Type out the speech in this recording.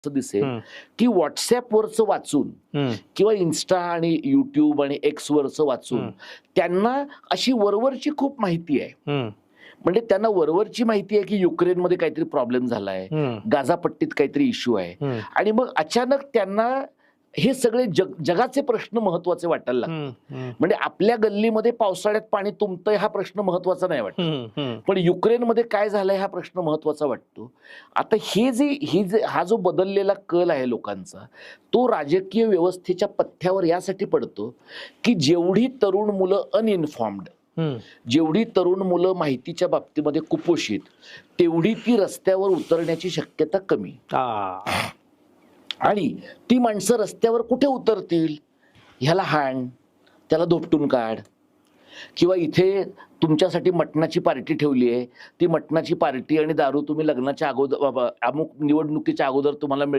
असं दिसेल हं. की व्हॉट्सअपवरचं वाचून हं. किंवा इन्स्टा आणि यूट्यूब आणि एक्सवरचं वाचून हं. त्यांना अशी वरवरची खूप माहिती आहे. हं. म्हणजे त्यांना वरवरची माहिती आहे की युक्रेनमध्ये काहीतरी प्रॉब्लेम झालाय, हं. गाझा पट्टीत काहीतरी इश्यू आहे हं. आणि मग अचानक त्यांना हे सगळे जगाचे प्रश्न महत्वाचे वाटायला हं. लागतात. हं. म्हणजे आपल्या गल्लीमध्ये पावसाळ्यात पाणी तुंबतंय हा प्रश्न महत्वाचा नाही वाटत. हं. हं. पण युक्रेनमध्ये काय झालंय हा प्रश्न महत्वाचा वाटतो. आता हा जो बदललेला कल आहे लोकांचा, तो राजकीय व्यवस्थेच्या पथ्यावर यासाठी पडतो की जेवढी तरुण मुलं अनइन्फॉर्म्ड, हं. जेवढी तरुण मुलं माहितीच्या बाबतीमध्ये कुपोषित, तेवढी ती रस्त्यावर उतरण्याची शक्यता कमी. आणि ती माणसं रस्त्यावर कुठे उतरतील? ह्याला हाण, त्याला धोपटून काढ, किंवा इथे तुमच्यासाठी मटणाची पार्टी ठेवली आहे, ती मटणाची पार्टी आणि दारू तुम्ही लग्नाच्या अगोदर अमुक निवडणुकीच्या अगोदर तुम्हाला